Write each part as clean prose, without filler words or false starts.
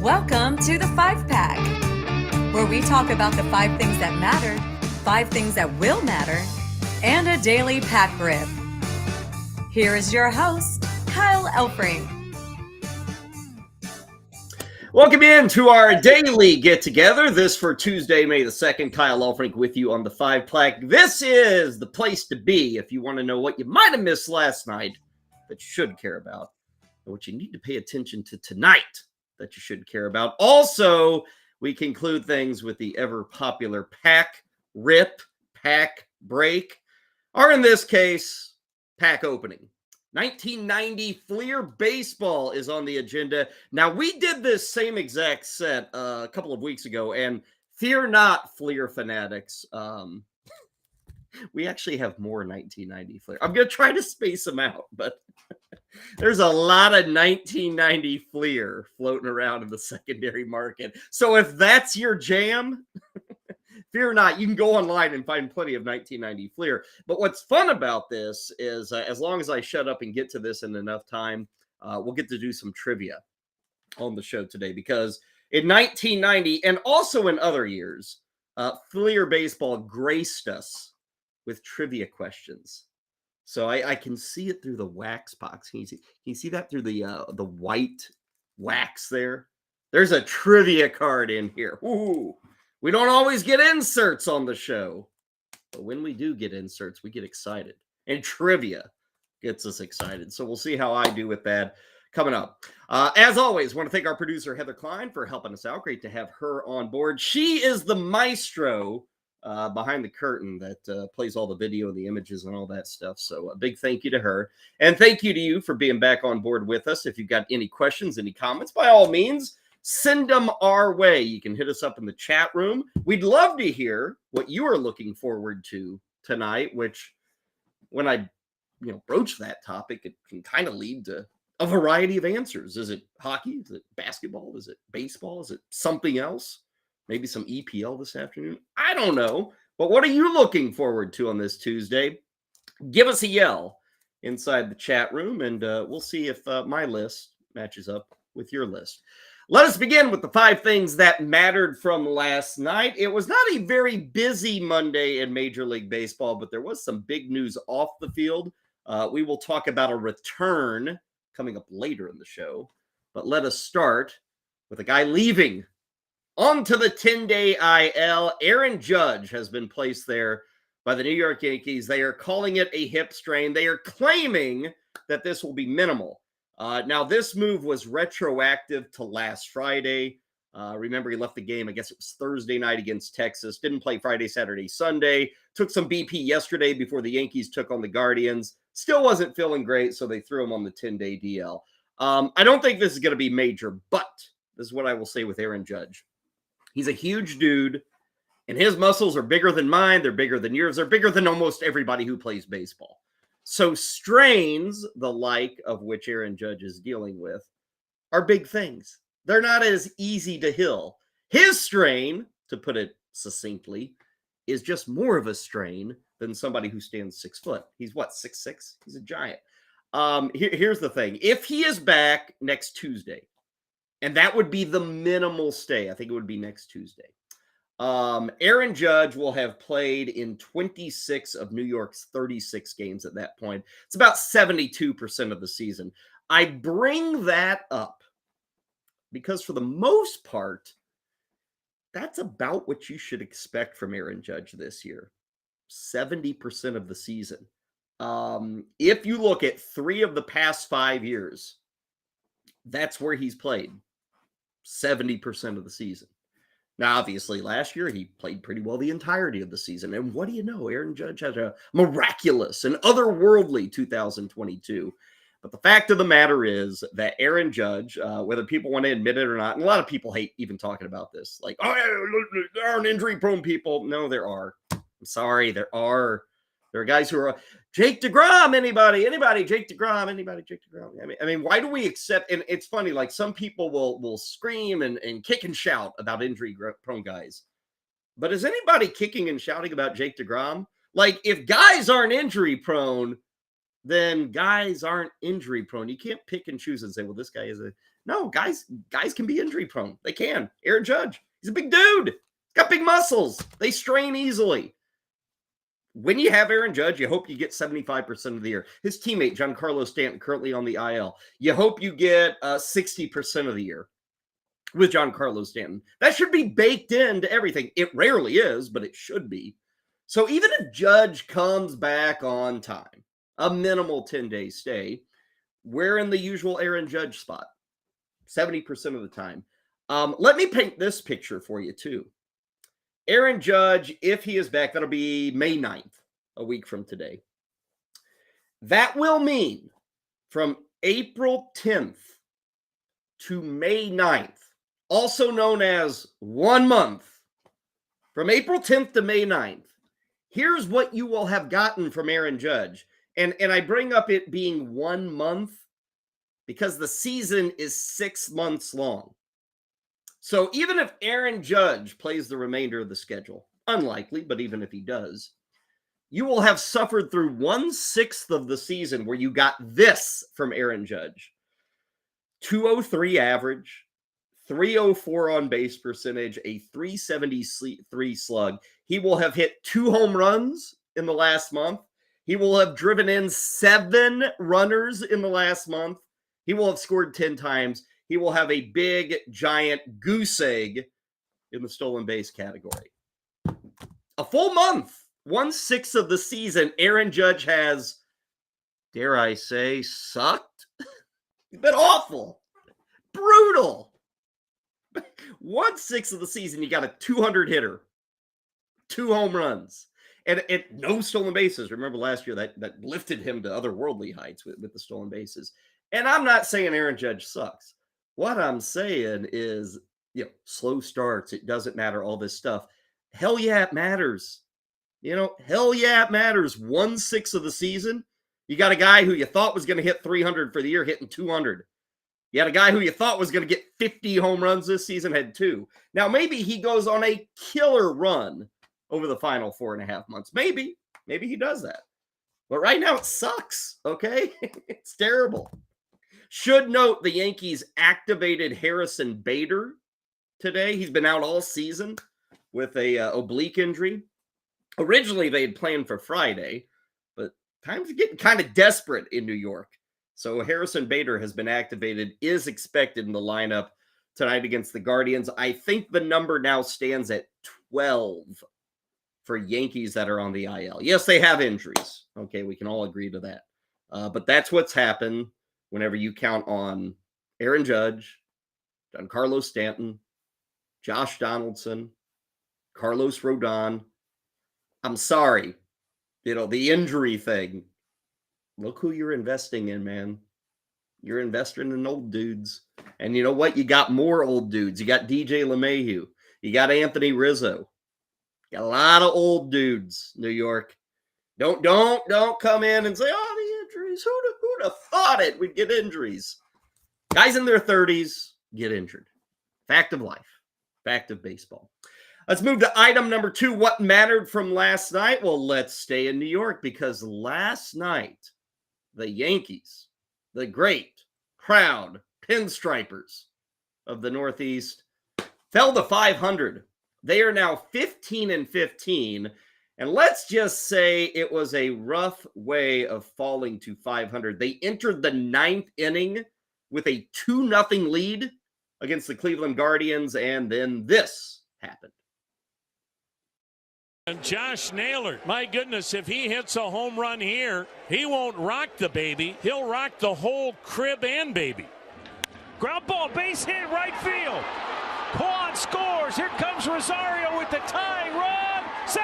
Welcome to the 5-Pack, where we talk about the 5 things that matter, 5 things that will matter, and a daily pack rip. Here is your host, Kyle Elfrink. Welcome in to our daily get-together. This for Tuesday, May the 2nd. Kyle Elfrink with you on the 5-Pack. This is the place to be if you want to know what you might have missed last night that you should care about, and what you need to pay attention to tonight that you should care about. Also, we conclude things with the ever-popular pack rip, pack break, or in this case, pack opening. 1990 Fleer Baseball is on the agenda. Now, we did this same exact set a couple of weeks ago, and fear not, Fleer fanatics. We actually have more 1990 Fleer. I'm going to try to space them out, but there's a lot of 1990 Fleer floating around in the secondary market. So if that's your jam, fear not, you can go online and find plenty of 1990 Fleer. But what's fun about this is as long as I shut up and get to this in enough time, we'll get to do some trivia on the show today. Because in 1990 and also in other years, Fleer Baseball graced us with trivia questions. So I can see it through the wax box. Can you see that through the white wax there? There's a trivia card in here. Ooh. We don't always get inserts on the show, but when we do get inserts, we get excited. And trivia gets us excited. So we'll see how I do with that coming up. As always, want to thank our producer, Heather Klein, for helping us out. Great to have her on board. She is the maestro behind the curtain that plays all the video and the images and all that stuff. So a big thank you to her. And thank you to you for being back on board with us. If you've got any questions, any comments, by all means, send them our way. You can hit us up in the chat room. We'd love to hear what you are looking forward to tonight, which when I broach that topic, it can kind of lead to a variety of answers. Is it hockey? Is it basketball? Is it baseball? Is it something else? Maybe some EPL this afternoon? I don't know. But what are you looking forward to on this Tuesday? Give us a yell inside the chat room, and we'll see if my list matches up with your list. Let us begin with the 5 things that mattered from last night. It was not a very busy Monday in Major League Baseball, but there was some big news off the field. We will talk about a return coming up later in the show. But let us start with a guy leaving. On to the 10-day IL. Aaron Judge has been placed there by the New York Yankees. They are calling it a hip strain. They are claiming that this will be minimal. Now, this move was retroactive to last Friday. Remember, he left the game, I guess it was Thursday night against Texas. Didn't play Friday, Saturday, Sunday. Took some BP yesterday before the Yankees took on the Guardians. Still wasn't feeling great, so they threw him on the 10-day DL. I don't think this is going to be major, but this is what I will say with Aaron Judge. He's a huge dude, and his muscles are bigger than mine. They're bigger than yours. They're bigger than almost everybody who plays baseball. So strains, the like of which Aaron Judge is dealing with, are big things. They're not as easy to heal. His strain, to put it succinctly, is just more of a strain than somebody who stands 6 foot. He's what, 6'6"? He's a giant. Here's the thing. If he is back next Tuesday, and that would be the minimal stay, I think it would be next Tuesday, Aaron Judge will have played in 26 of New York's 36 games at that point. It's about 72% of the season. I bring that up because for the most part, that's about what you should expect from Aaron Judge this year. 70% of the season. If you look at 3 of the past 5 years, that's where he's played 70% of the season. Now, obviously, last year, he played pretty well the entirety of the season. And what do you know? Aaron Judge had a miraculous and otherworldly 2022. But the fact of the matter is that Aaron Judge, whether people want to admit it or not, and a lot of people hate even talking about this, like, oh, there aren't injury-prone people. No, there are. I'm sorry, there are. There are guys who are Jake DeGrom, anybody, Jake DeGrom, Jake DeGrom. I mean, why do we accept? And it's funny, like some people will scream and kick and shout about injury-prone guys. But is anybody kicking and shouting about Jake DeGrom? Like, if guys aren't injury-prone, then guys aren't injury-prone. You can't pick and choose and say, well, this guy is a No, guys can be injury prone. They can. Aaron Judge, he's a big dude. He's got big muscles. They strain easily. When you have Aaron Judge, you hope you get 75% of the year. His teammate, Giancarlo Stanton, currently on the IL. You hope you get 60% of the year with Giancarlo Stanton. That should be baked into everything. It rarely is, but it should be. So even if Judge comes back on time, a minimal 10-day stay, we're in the usual Aaron Judge spot, 70% of the time. Let me paint this picture for you, too. Aaron Judge, if he is back, that'll be May 9th, a week from today. That will mean from April 10th to May 9th, also known as 1 month, from April 10th to May 9th, here's what you will have gotten from Aaron Judge. And I bring up it being 1 month because the season is 6 months long. So even if Aaron Judge plays the remainder of the schedule, unlikely, but even if he does, you will have suffered through 1/6 of the season where you got this from Aaron Judge. 203 average, 304 on base percentage, a 373 slug. He will have hit 2 home runs in the last month. He will have driven in 7 runners in the last month. He will have scored 10 times. He will have a big, giant goose egg in the stolen base category. A full month, 1/6 of the season, Aaron Judge has, dare I say, sucked. He's been awful, brutal. 1/6 of the season, you got a 200 hitter, 2 home runs. And no stolen bases. Remember last year that lifted him to otherworldly heights with the stolen bases. And I'm not saying Aaron Judge sucks. What I'm saying is, slow starts. It doesn't matter. All this stuff. Hell yeah, it matters. Hell yeah, it matters. 1/6 of the season. You got a guy who you thought was going to hit 300 for the year hitting 200. You had a guy who you thought was going to get 50 home runs this season had 2. Now maybe he goes on a killer run over the final 4.5 months. Maybe he does that. But right now it sucks, okay? It's terrible. Should note the Yankees activated Harrison Bader today. He's been out all season with a oblique injury. Originally, they had planned for Friday, but times are getting kind of desperate in New York. So Harrison Bader has been activated, is expected in the lineup tonight against the Guardians. I think the number now stands at 12. For Yankees that are on the IL. Yes, they have injuries. Okay, we can all agree to that. But that's what's happened whenever you count on Aaron Judge, Giancarlo Stanton, Josh Donaldson, Carlos Rodon. I'm sorry. The injury thing. Look who you're investing in, man. You're investing in old dudes. And you know what? You got more old dudes. You got DJ LeMahieu. You got Anthony Rizzo. Got a lot of old dudes, New York. Don't come in and say, the injuries. Who'd have thought it? We'd get injuries. Guys in their 30s get injured. Fact of life. Fact of baseball. Let's move to item number 2. What mattered from last night? Well, let's stay in New York because last night, the Yankees, the great, proud pinstripers of the Northeast, fell to 500. They are now 15-15, and let's just say it was a rough way of falling to 500. They entered the 9th inning with a 2-0 lead against the Cleveland Guardians, and then this happened. And Josh Naylor, my goodness, if he hits a home run here, he won't rock the baby. He'll rock the whole crib and baby. Ground ball, base hit, right field. Quan scores. Here comes Rosario with the tying run. Safe.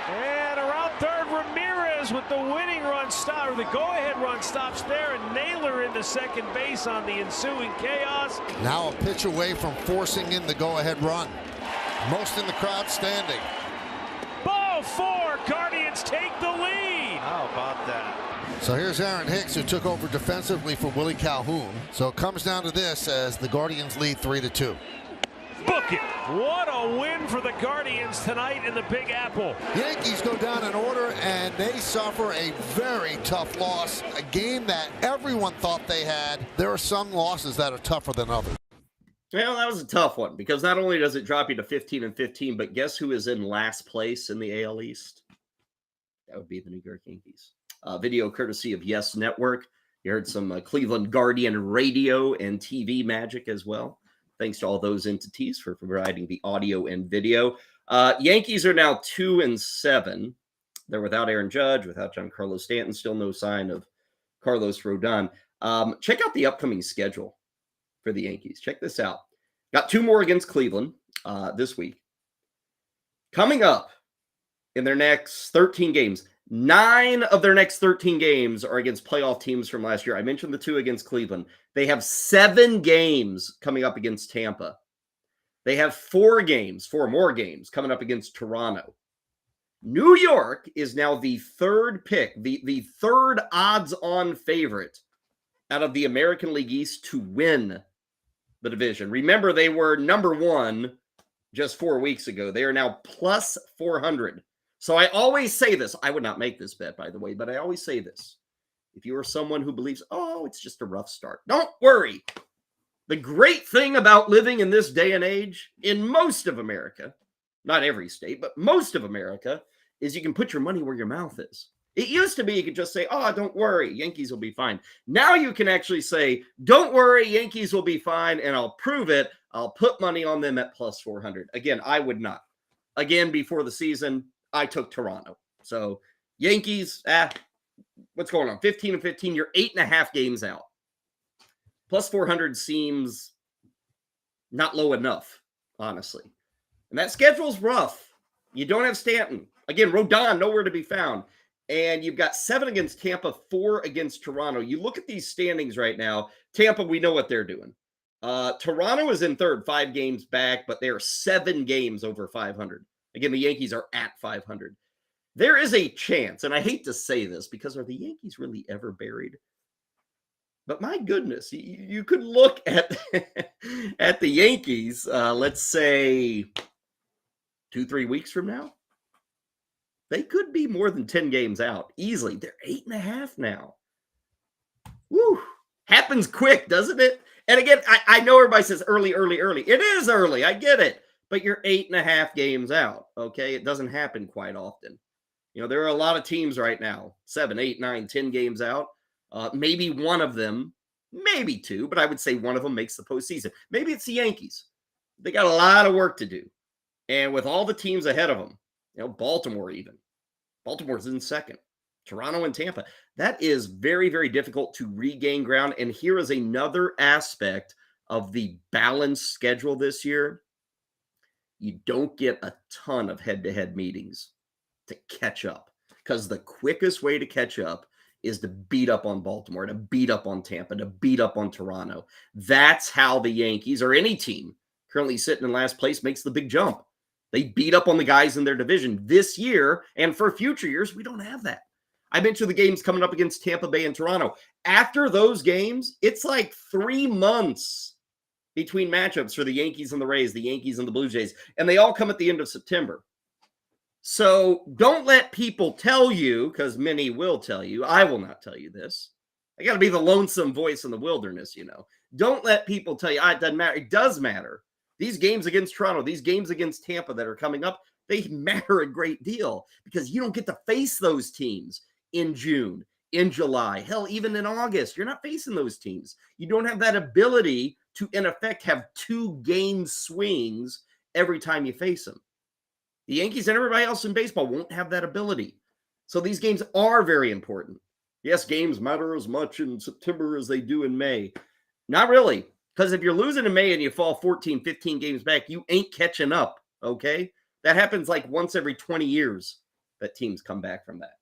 And around third, Ramirez with the winning run stop, or the go-ahead run stops there, and Naylor into second base on the ensuing chaos. Now a pitch away from forcing in the go-ahead run. Most in the crowd standing. Ball 4. Guardians take the lead. How about that? So here's Aaron Hicks, who took over defensively for Willie Calhoun. So it comes down to this as the Guardians lead 3-2. Book it. What a win for the Guardians tonight in the Big Apple. Yankees go down in order, and they suffer a very tough loss. A game that everyone thought they had. There are some losses that are tougher than others. Well, that was a tough one because not only does it drop you to 15-15, but guess who is in last place in the AL East? That would be the New York Yankees. Video courtesy of Yes Network. You heard some Cleveland Guardian radio and TV magic as well. Thanks to all those entities for providing the audio and video. Yankees are now 2-7. They're without Aaron Judge, without Giancarlo Stanton. Still no sign of Carlos Rodon. Check out the upcoming schedule for the Yankees. Check this out. Got 2 more against Cleveland this week. Coming up in their next 13 games, 9 of their next 13 games are against playoff teams from last year. I mentioned the 2 against Cleveland. They have 7 games coming up against Tampa. They have 4 more games coming up against Toronto. New York is now the third pick, the third odds-on favorite out of the American League East to win the division. Remember, they were number 1 just 4 weeks ago. They are now plus 400. So I always say this. I would not make this bet, by the way, but I always say this. If you are someone who believes, oh, it's just a rough start, don't worry. The great thing about living in this day and age in most of America, not every state, but most of America, is you can put your money where your mouth is. It used to be you could just say, oh, don't worry, Yankees will be fine. Now you can actually say, don't worry, Yankees will be fine, and I'll prove it. I'll put money on them at plus 400. Again, I would not. Again, before the season, I took Toronto. So Yankees, what's going on? 15-15, you're 8.5 games out. Plus 400 seems not low enough, honestly. And that schedule's rough. You don't have Stanton. Again, Rodon, nowhere to be found. And you've got 7 against Tampa, 4 against Toronto. You look at these standings right now. Tampa, we know what they're doing. Toronto is in third, 5 games back, but they are 7 games over 500. Again, the Yankees are at 500. There is a chance, and I hate to say this because are the Yankees really ever buried? But my goodness, you could look at, at the Yankees, let's say 2-3 weeks from now. They could be more than 10 games out easily. They're 8.5 now. Woo! Happens quick, doesn't it? And again, I know everybody says early. It is early. I get it. But you're 8.5 games out, okay? It doesn't happen quite often. You know, there are a lot of teams right now, 7, 8, 9, 10 games out. Maybe one of them, maybe 2, but I would say one of them makes the postseason. Maybe it's the Yankees. They got a lot of work to do. And with all the teams ahead of them, you know, Baltimore even. Baltimore's in second. Toronto and Tampa. That is very, very difficult to regain ground. And here is another aspect of the balanced schedule this year. You don't get a ton of head-to-head meetings to catch up because the quickest way to catch up is to beat up on Baltimore, to beat up on Tampa, to beat up on Toronto. That's how the Yankees or any team currently sitting in last place makes the big jump. They beat up on the guys in their division this year, and for future years, we don't have that. I mentioned the games coming up against Tampa Bay and Toronto. After those games, it's like 3 months between matchups for the Yankees and the Rays, the Yankees and the Blue Jays, and they all come at the end of September. So don't let people tell you, because many will tell you, I will not tell you this. I got to be the lonesome voice in the wilderness, you know. Don't let people tell you, it doesn't matter. It does matter. These games against Toronto, these games against Tampa that are coming up, they matter a great deal because you don't get to face those teams in June, in July, hell, even in August. You're not facing those teams. You don't have that ability to, in effect, have 2-game swings every time you face them. The Yankees and everybody else in baseball won't have that ability. So these games are very important. Yes, games matter as much in September as they do in May. Not really. Because if you're losing in May and you fall 14, 15 games back, you ain't catching up, okay? That happens like once every 20 years that teams come back from that.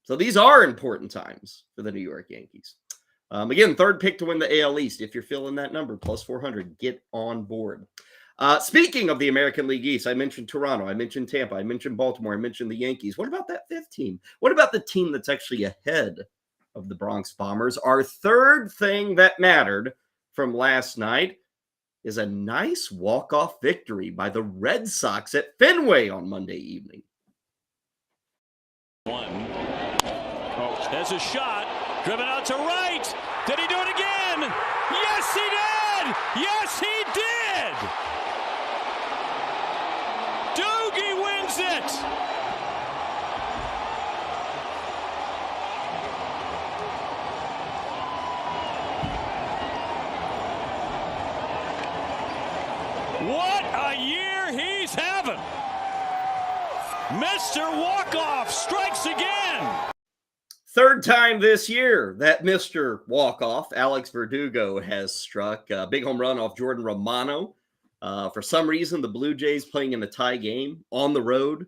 So these are important times for the New York Yankees. Again, third pick to win the AL East. If you're feeling that number, plus 400, get on board. Speaking of the American League East, I mentioned Toronto, I mentioned Tampa, I mentioned Baltimore, I mentioned the Yankees. What about that 5th team? What about the team that's actually ahead of the Bronx Bombers? Our third thing that mattered from last night is a nice walk-off victory by the Red Sox at Fenway on Monday evening. There's a shot, driven out to right. Did he do it again? Yes, he did! Yes, he did! Doogie wins it! What a year he's having! Mr. Walk-Off strikes again! Third time this year that Mr. Walk-Off, Alex Verdugo, has struck. A big home run off Jordan Romano. For some reason, the Blue Jays playing in a tie game on the road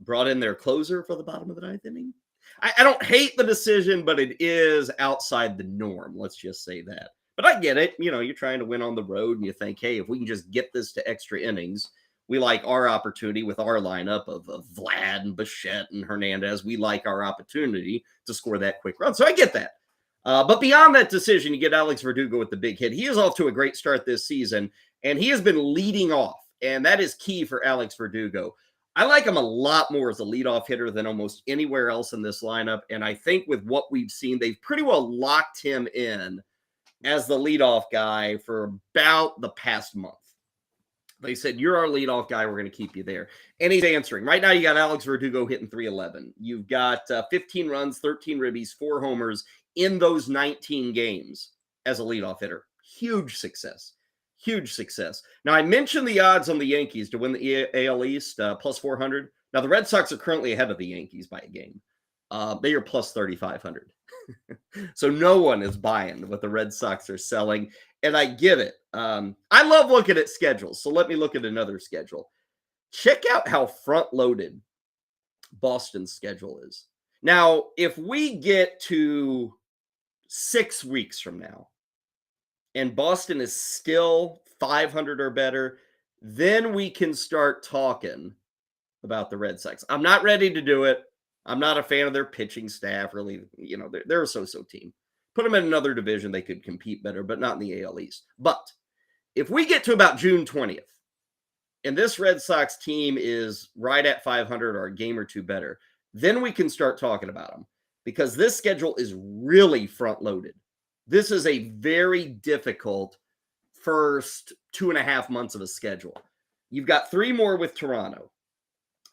brought in their closer for the bottom of the ninth inning. I don't hate the decision, but it is outside the norm. Let's just say that. But I get it. You know, you're trying to win on the road and you think, hey, if we can just get this to extra innings, we like our opportunity with our lineup of Vlad and Bichette and Hernandez. We like our opportunity to score that quick run. So I get that. But beyond that decision, you get Alex Verdugo with the big hit. He is off to a great start this season, and he has been leading off, and that is key for Alex Verdugo. I like him a lot more as a leadoff hitter than almost anywhere else in this lineup, and I think with what we've seen, they've pretty well locked him in as the leadoff guy for about the past month. They said, you're our leadoff guy. We're going to keep you there. And he's answering. Right now, you got Alex Verdugo hitting .311. You've got 15 runs, 13 ribbies, 4 homers in those 19 games as a leadoff hitter. Huge success. Huge success. Now, I mentioned the odds on the Yankees to win the AL East, plus 400. Now, the Red Sox are currently ahead of the Yankees by a game. They are plus 3,500. So no one is buying what the Red Sox are selling, and I get it. I love looking at schedules, so let me look at another schedule. Check out how front-loaded Boston's schedule is. Now, if we get to 6 weeks from now, and Boston is still 500 or better, then we can start talking about the Red Sox. I'm not ready to do it. I'm not a fan of their pitching staff, really. You know, they're a so-so team. Put them in another division, they could compete better, but not in the AL East. But if we get to about June 20th, and this Red Sox team is right at 500 or a game or two better, then we can start talking about them, because this schedule is really front-loaded. This is a very difficult first 2.5 months of a schedule. You've got 3 more with Toronto.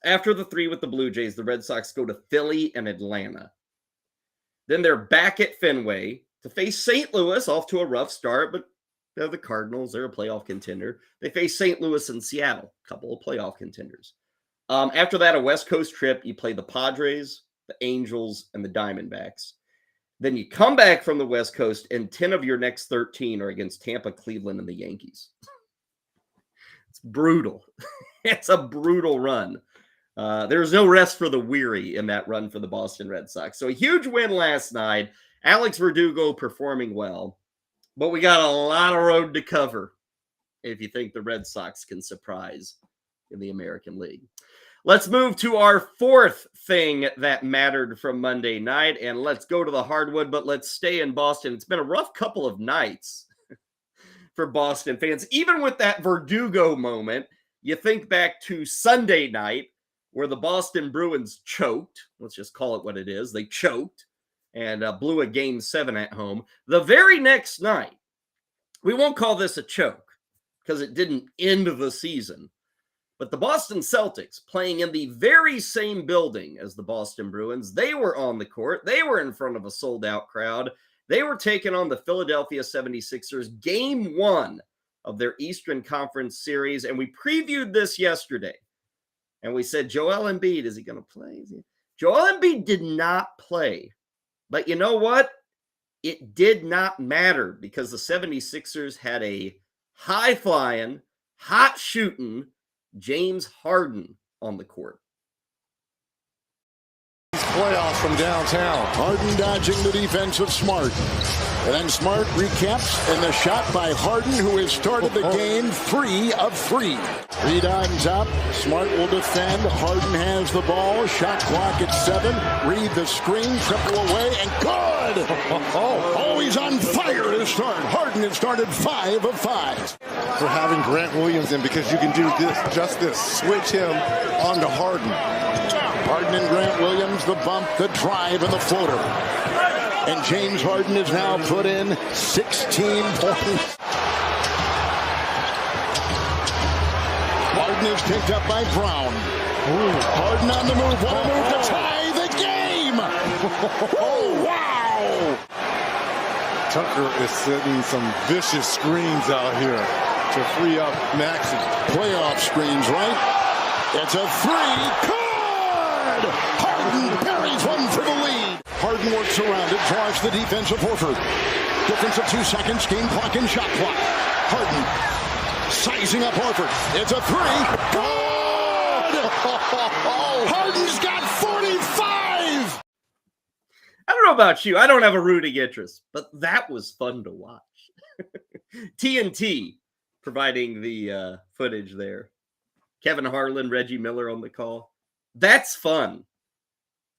After the 3 with the Blue Jays, the Red Sox go to Philly and Atlanta. Then they're back at Fenway to face St. Louis, off to a rough start, but they're the Cardinals. They're a playoff contender. They face St. Louis and Seattle, a couple of playoff contenders. After that, a West Coast trip, you play the Padres, the Angels, and the Diamondbacks. Then you come back from the West Coast, and 10 of your next 13 are against Tampa, Cleveland, and the Yankees. It's brutal. It's a brutal run. There's no rest for the weary in that run for the Boston Red Sox. So a huge win last night. Alex Verdugo performing well. But we got a lot of road to cover if you think the Red Sox can surprise in the American League. Let's move to our fourth thing that mattered from Monday night, and let's go to the hardwood, but let's stay in Boston. It's been a rough couple of nights for Boston fans. Even with that Verdugo moment, you think back to Sunday night where the Boston Bruins choked. Let's just call it what it is. They choked and blew a Game 7 at home. The very next night, we won't call this a choke because it didn't end the season. But the Boston Celtics, playing in the very same building as the Boston Bruins, they were on the court. They were in front of a sold-out crowd. They were taking on the Philadelphia 76ers, Game 1 of their Eastern Conference Series. And we previewed this yesterday. And we said, Joel Embiid, is he going to play? Joel Embiid did not play. But you know what? It did not matter because the 76ers had a high-flying, hot-shooting James Harden on the court. Playoffs from downtown. Harden dodging the defense of Smart. And then Smart recaps, and the shot by Harden, who has started the game 3 of 3. Reed on top. Smart will defend. Harden has the ball. Shot clock at 7. Reed the screen. Triple away, and good! good. Oh, he's on fire to start. Harden has started 5 of 5. For having Grant Williams in, because you can do this, switch him onto Harden. Harden and Grant Williams, the bump, the drive, and the floater. And James Harden has now put in 16 points. Harden is picked up by Brown. Harden on the move. What a move to tie the game. Oh, wow. Tucker is setting some vicious screens out here to free up Maxey. Playoff screens, right? It's a three. Good! Harden buries one for the lead. Harden works around it, draws the defense of Horford. Difference of 2 seconds, game clock and shot clock. Harden sizing up Horford. It's a three. Good! Harden's got 45! I don't know about you. I don't have a rooting interest, but that was fun to watch. TNT providing the footage there. Kevin Harlan, Reggie Miller on the call. That's fun.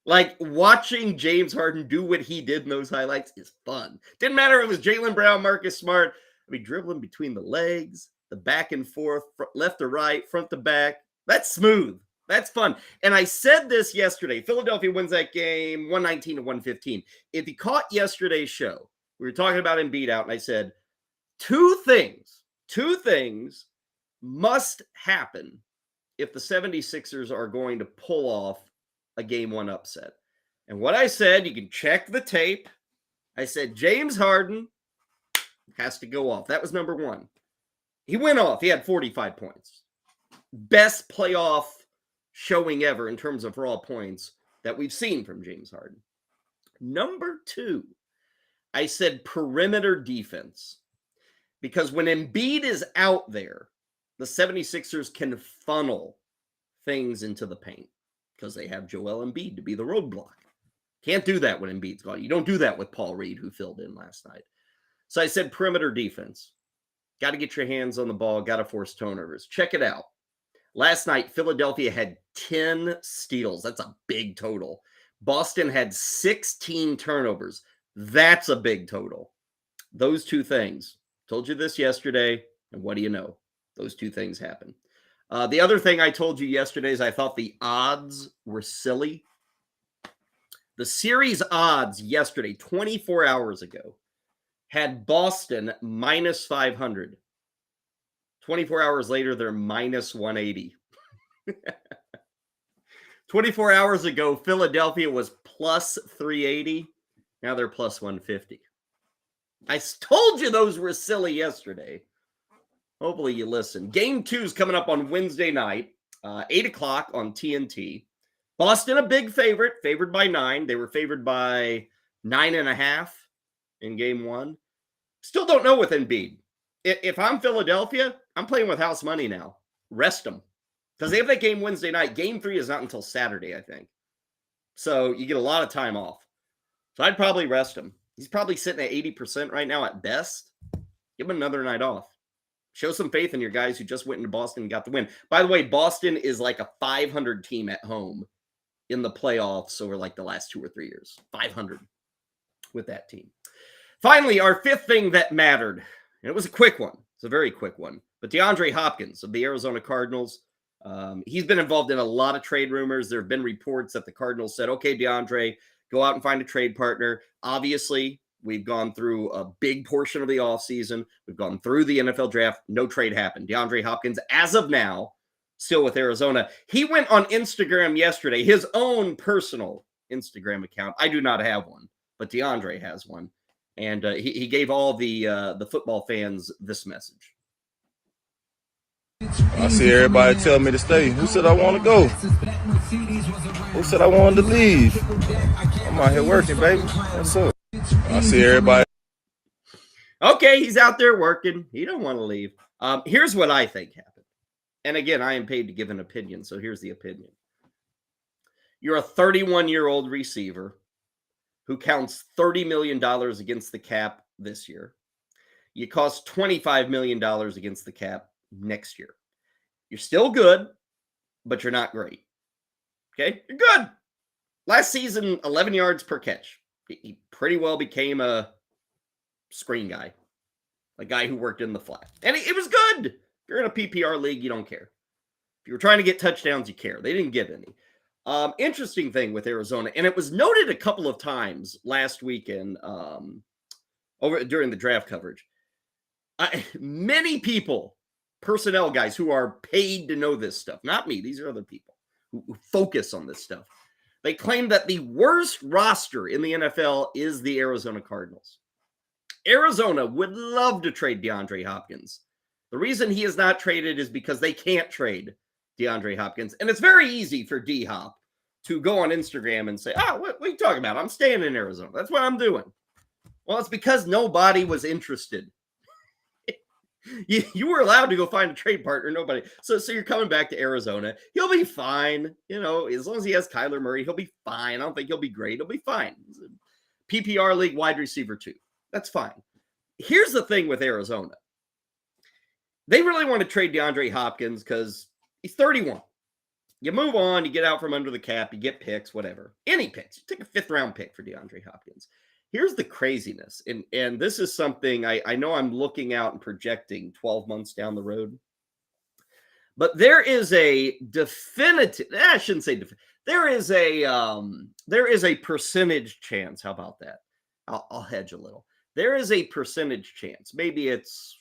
Like, watching James Harden do what he did in those highlights is fun. Didn't matter if it was Jaylen Brown, Marcus Smart. I mean, dribbling between the legs, the back and forth, left to right, front to back. That's smooth. That's fun. And I said this yesterday. Philadelphia wins that game 119-115. If you caught yesterday's show, we were talking about Embiid out, and I said, two things must happen if the 76ers are going to pull off a game 1 upset. And what I said, you can check the tape. I said, James Harden has to go off. That was number 1. He went off. He had 45 points. Best playoff showing ever in terms of raw points that we've seen from James Harden. Number 2, I said perimeter defense. Because when Embiid is out there, the 76ers can funnel things into the paint because they have Joel Embiid to be the roadblock. Can't do that when Embiid's gone. You don't do that with Paul Reed, who filled in last night. So I said perimeter defense. Got to get your hands on the ball. Got to force turnovers. Check it out. Last night, Philadelphia had 10 steals. That's a big total. Boston had 16 turnovers. That's a big total. Those two things. Told you this yesterday, and what do you know? Those two things happen. The other thing I told you yesterday is I thought the odds were silly. The series odds yesterday, 24 hours ago, had Boston minus 500. 24 hours later, they're minus 180. 24 hours ago, Philadelphia was plus 380. Now they're plus 150. I told you those were silly yesterday. Hopefully you listen. Game 2 is coming up on Wednesday night, 8 o'clock on TNT. Boston, a big favorite, favored by 9. They were favored by 9.5 in game 1. Still don't know with Embiid. If I'm Philadelphia, I'm playing with house money now. Rest them. Because they have that game Wednesday night. Game 3 is not until Saturday, I think. So you get a lot of time off. So I'd probably rest him. He's probably sitting at 80% right now at best. Give him another night off. Show some faith in your guys who just went into Boston and got the win. By the way, Boston is like a 500 team at home in the playoffs over like the last 2 or 3 years. 500 with that team. Finally, our 5th thing that mattered. And it was a quick one. It's a very quick one. But DeAndre Hopkins of the Arizona Cardinals, he's been involved in a lot of trade rumors. There have been reports that the Cardinals said, okay, DeAndre, go out and find a trade partner. Obviously, we've gone through a big portion of the offseason. We've gone through the NFL draft. No trade happened. DeAndre Hopkins, as of now, still with Arizona. He went on Instagram yesterday, his own personal Instagram account. I do not have one, but DeAndre has one. And he gave all the football fans this message. I see everybody tell me to stay. Who said I want to go? Who said I wanted to leave? I'm out here working, baby. What's up? I see everybody. Okay, he's out there working. He don't want to leave. Here's what I think happened. And again, I am paid to give an opinion, so here's the opinion. You're a 31-year-old receiver who counts $30 million against the cap this year. You cost $25 million against the cap next year. You're still good, but you're not great. Okay? You're good. Last season, 11 yards per catch. He pretty well became a screen guy, a guy who worked in the flat. And it was good. If you're in a PPR league, you don't care. If you were trying to get touchdowns, you care. They didn't get any. Interesting thing with Arizona, and it was noted a couple of times last weekend during the draft coverage. Many people, personnel guys who are paid to know this stuff, not me, these are other people who focus on this stuff. They claim that the worst roster in the NFL is the Arizona Cardinals. Arizona would love to trade DeAndre Hopkins. The reason he is not traded is because they can't trade DeAndre Hopkins. And it's very easy for D-Hop to go on Instagram and say, what are you talking about? I'm staying in Arizona. That's what I'm doing. Well, it's because nobody was interested. You were allowed to go find a trade partner. Nobody. So you're coming back to Arizona. He'll be fine. As long as he has Kyler Murray, he'll be fine. I don't think he'll be great. He'll be fine. PPR league wide receiver 2. That's fine. Here's the thing with Arizona. They really want to trade DeAndre Hopkins because he's 31. You move on, you get out from under the cap, you get picks, whatever. Any picks. You take a 5th-round pick for DeAndre Hopkins. Here's the craziness, and this is something I know I'm looking out and projecting 12 months down the road. But there is a definitive, I shouldn't say there is a percentage chance. How about that? I'll hedge a little. There is a percentage chance, maybe it's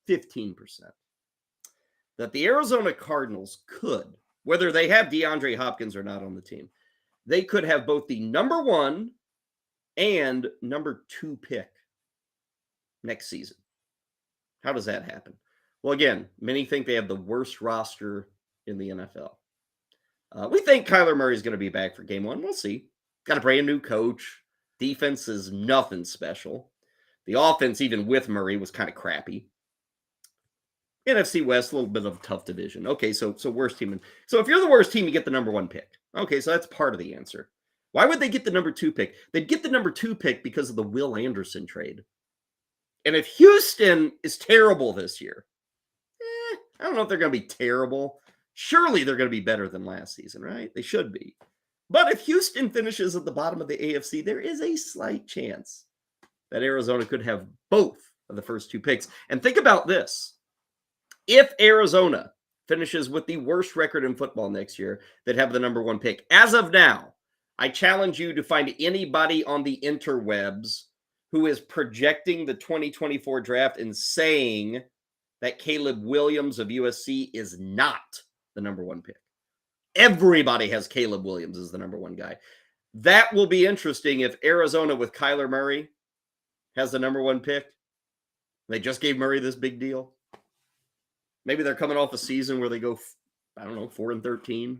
15%, that the Arizona Cardinals could, whether they have DeAndre Hopkins or not on the team, they could have both the number 1 and number 2 pick next season. How does that happen? Well, again, many think they have the worst roster in the NFL. We think Kyler Murray is going to be back for game 1. We'll see. Got a brand new coach. Defense is nothing special. The offense, even with Murray, was kind of crappy. NFC West, a little bit of a tough division. Okay, so worst team. So if you're the worst team, you get the number 1 pick. Okay, so that's part of the answer. Why would they get the number 2 pick? They'd get the number 2 pick because of the Will Anderson trade. And if Houston is terrible this year, I don't know if they're going to be terrible. Surely they're going to be better than last season, right? They should be. But if Houston finishes at the bottom of the AFC, there is a slight chance that Arizona could have both of the first 2 picks. And think about this. If Arizona finishes with the worst record in football next year, they'd have the number 1 pick. As of now, I challenge you to find anybody on the interwebs who is projecting the 2024 draft and saying that Caleb Williams of USC is not the number 1 pick. Everybody has Caleb Williams as the number 1 guy. That will be interesting if Arizona with Kyler Murray has the number 1 pick. They just gave Murray this big deal. Maybe they're coming off a season where they go, 4-13.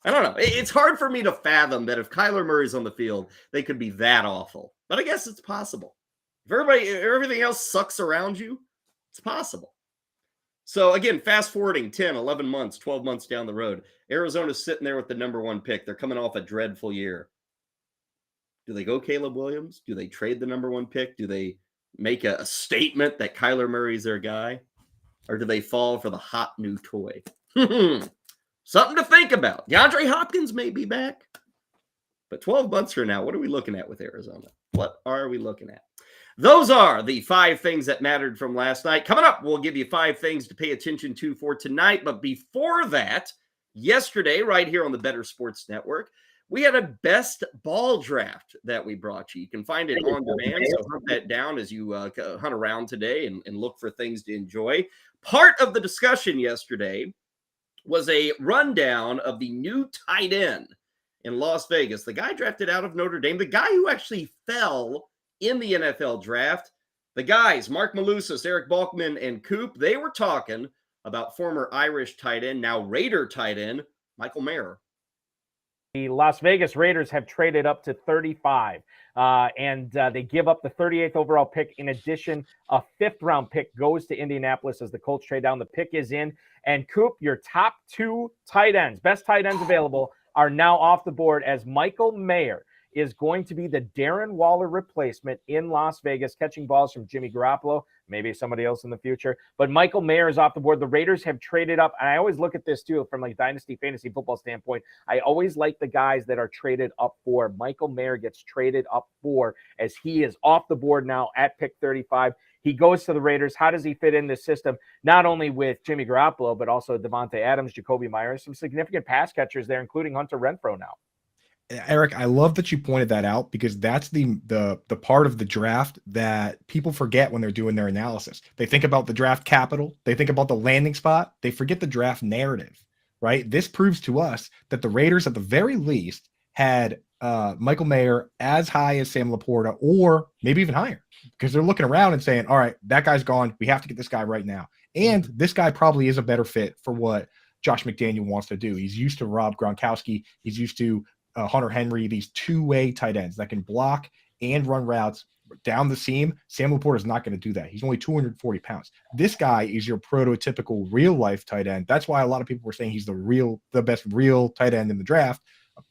I don't know. It's hard for me to fathom that if Kyler Murray's on the field, they could be that awful. But I guess it's possible. If everything else sucks around you, it's possible. So again, fast forwarding 10, 11 months, 12 months down the road, Arizona's sitting there with the number 1 pick. They're coming off a dreadful year. Do they go Caleb Williams? Do they trade the number 1 pick? Do they make a statement that Kyler Murray's their guy? Or do they fall for the hot new toy? Something to think about. DeAndre Hopkins may be back. But 12 months from now, what are we looking at with Arizona? What are we looking at? Those are the 5 things that mattered from last night. Coming up, we'll give you 5 things to pay attention to for tonight. But before that, yesterday, right here on the Better Sports Network, we had a best ball draft that we brought you. You can find it on demand, so hunt that down as you hunt around today and look for things to enjoy. Part of the discussion yesterday was a rundown of the new tight end in Las Vegas. The guy drafted out of Notre Dame, the guy who actually fell in the NFL draft. The guys, Mark Malusis, Eric Balkman, and Coop, they were talking about former Irish tight end, now Raider tight end, Michael Mayer. The Las Vegas Raiders have traded up to 35, and they give up the 38th overall pick. In addition, a 5th-round pick goes to Indianapolis as the Colts trade down. The pick is in. And, Coop, your top 2 tight ends, best tight ends available, are now off the board as Michael Mayer is going to be the Darren Waller replacement in Las Vegas, catching balls from Jimmy Garoppolo, maybe somebody else in the future. But Michael Mayer is off the board. The Raiders have traded up, and I always look at this too from like dynasty fantasy football standpoint. I always like the guys that are traded up for. Michael Mayer gets traded up for as he is off the board now at pick 35. He goes to the Raiders. How does he fit in this system? Not only with Jimmy Garoppolo, but also Devontae Adams, Jacoby Myers, some significant pass catchers there, including Hunter Renfrow now. Eric, I love that you pointed that out because that's the part of the draft that people forget when they're doing their analysis. They think about the draft capital, they think about the landing spot, they forget the draft narrative, right? This proves to us that the Raiders, at the very least, had Michael Mayer as high as Sam Laporta, or maybe even higher, because they're looking around and saying, all right, that guy's gone. We have to get this guy right now. And this guy probably is a better fit for what Josh McDaniel wants to do. He's used to Rob Gronkowski. He's used to Hunter Henry, these two-way tight ends that can block and run routes down the seam. Sam Laporta is not going to do that. He's only 240 pounds. This guy is your prototypical real-life tight end. That's why a lot of people were saying he's the best real tight end in the draft.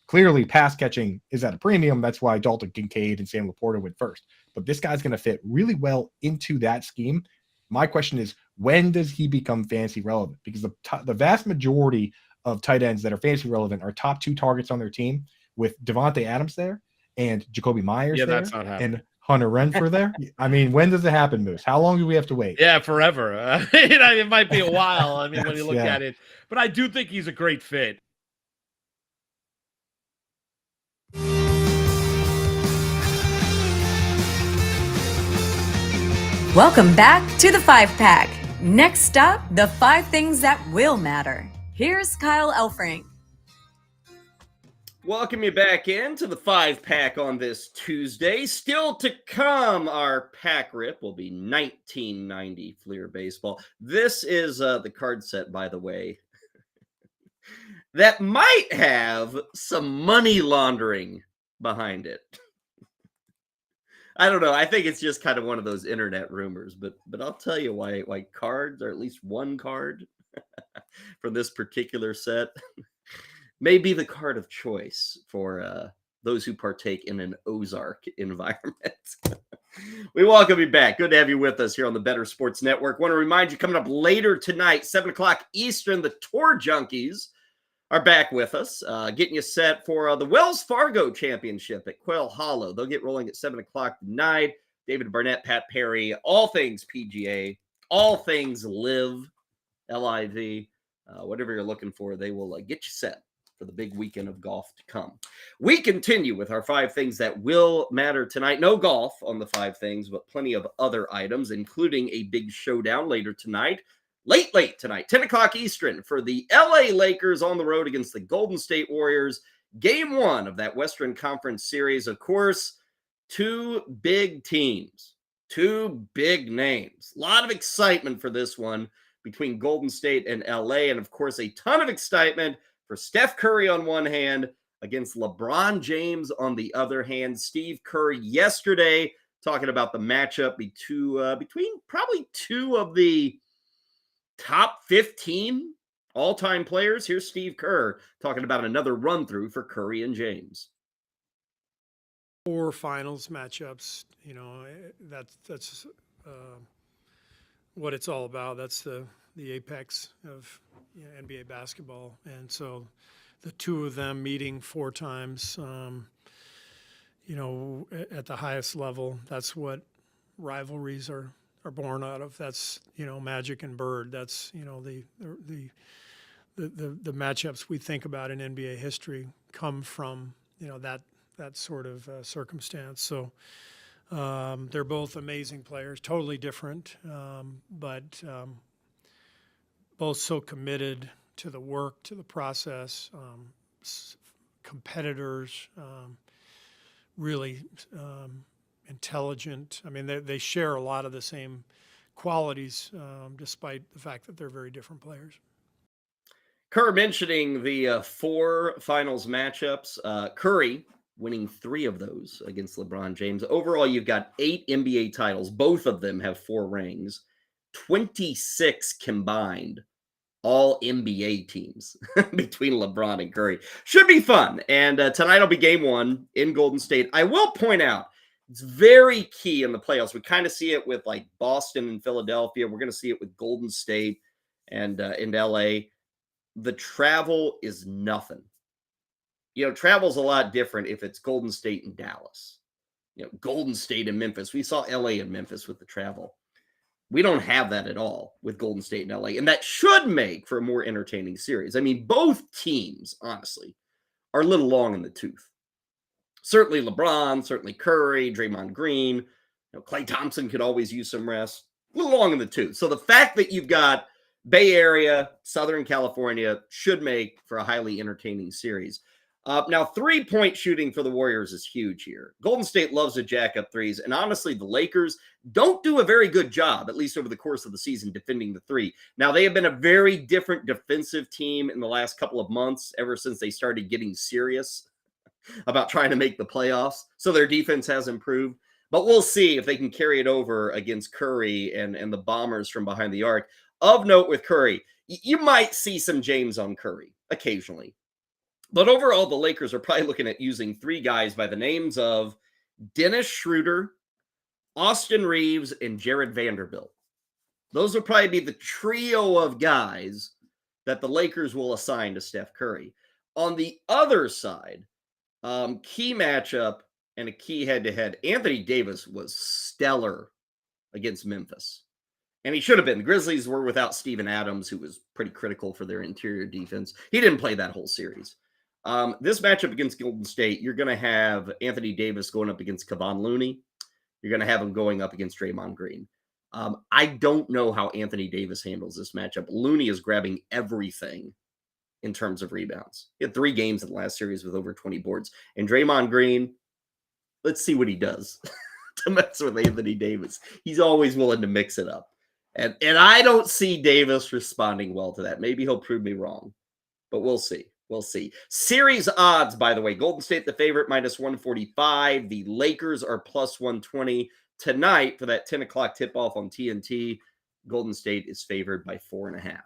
Clearly, pass catching is at a premium. That's why Dalton Kincaid and Sam Laporta went first. But this guy's going to fit really well into that scheme. My question is, when does he become fantasy relevant? Because the vast majority of tight ends that are fantasy relevant are top 2 targets on their team, with Devontae Adams there and Jacoby Myers there, that's not happening. And Hunter Renfrow there. I mean, when does it happen, Moose? How long do we have to wait? Yeah, forever. It might be a while. I mean, when you look at it, but I do think he's a great fit. Welcome back to the 5-Pack. Next up, the 5 things that will matter. Here's Kyle Elfrink. Welcome you back into the 5-Pack on this Tuesday. Still to come, our pack rip will be 1990 Fleer Baseball. This is the card set, by the way, that might have some money laundering behind it. I don't know. I think it's just kind of one of those internet rumors, but I'll tell you why cards, or at least one card from this particular set, may be the card of choice for those who partake in an Ozark environment. We welcome you back. Good to have you with us here on the Better Sports Network. Want to remind you, coming up later tonight, 7 o'clock Eastern, the Tour Junkies are back with us, getting you set for the Wells Fargo Championship at Quail Hollow. They'll get rolling at 7 o'clock tonight. David Barnett, Pat Perry, all things PGA, all things live, L-I-V, whatever you're looking for, they will get you set for the big weekend of golf to come. We continue with our 5 things that will matter tonight. No golf on the 5 things, but plenty of other items, including a big showdown later tonight. Late tonight, 10 o'clock Eastern, for the LA Lakers on the road against the Golden State Warriors. Game 1 of that Western Conference series. Of course, 2 big teams, 2 big names. A lot of excitement for this one between Golden State and LA. And of course, a ton of excitement for Steph Curry on one hand against LeBron James on the other hand. Steve Kerr yesterday talking about the matchup between probably 2 of the top 15 all-time players. Here's Steve Kerr talking about another run-through for Curry and James. 4 finals matchups, that's what it's all about. That's the apex of NBA basketball. And so the 2 of them meeting 4 times, at the highest level, that's what rivalries are born out of. That's Magic and Bird. That's the matchups we think about in NBA history come from that sort of circumstance. So they're both amazing players, totally different, but both so committed to the work, to the process, competitors, really intelligent. I mean, they share a lot of the same qualities, despite the fact that they're very different players. Kerr mentioning the 4 finals matchups. Curry winning 3 of those against LeBron James. Overall, you've got 8 NBA titles. Both of them have 4 rings. 26 combined all NBA teams between LeBron and Curry. Should be fun. And tonight will be game 1 in Golden State. I will point out, it's very key in the playoffs. We kind of see it with like Boston and Philadelphia. We're going to see it with Golden State and in LA. The travel is nothing. Travel's a lot different if it's Golden State and Dallas. Golden State and Memphis. We saw LA and Memphis with the travel. We don't have that at all with Golden State and LA, and that should make for a more entertaining series. I mean, both teams, honestly, are a little long in the tooth. Certainly LeBron, certainly Curry, Draymond Green. Klay Thompson could always use some rest. A little long in the tooth. So the fact that you've got Bay Area, Southern California should make for a highly entertaining series. Now, 3-point shooting for the Warriors is huge here. Golden State loves to jack up threes, and honestly, the Lakers don't do a very good job, at least over the course of the season, defending the three. Now, they have been a very different defensive team in the last couple of months, ever since they started getting serious about trying to make the playoffs, so their defense has improved. But we'll see if they can carry it over against Curry and the Bombers from behind the arc. Of note with Curry, you might see some James on Curry occasionally. But overall, the Lakers are probably looking at using 3 guys by the names of Dennis Schroeder, Austin Reeves, and Jared Vanderbilt. Those will probably be the trio of guys that the Lakers will assign to Steph Curry. On the other side, key matchup and a key head-to-head, Anthony Davis was stellar against Memphis. And he should have been. The Grizzlies were without Steven Adams, who was pretty critical for their interior defense. He didn't play that whole series. This matchup against Golden State, you're going to have Anthony Davis going up against Kevon Looney. You're going to have him going up against Draymond Green. I don't know how Anthony Davis handles this matchup. Looney is grabbing everything in terms of rebounds. He had 3 games in the last series with over 20 boards. And Draymond Green, let's see what he does to mess with Anthony Davis. He's always willing to mix it up. And I don't see Davis responding well to that. Maybe he'll prove me wrong, but we'll see. We'll see. Series odds, by the way, Golden State the favorite, -145. The Lakers are +120 tonight for that 10 o'clock tip-off on TNT. Golden State is favored by 4.5.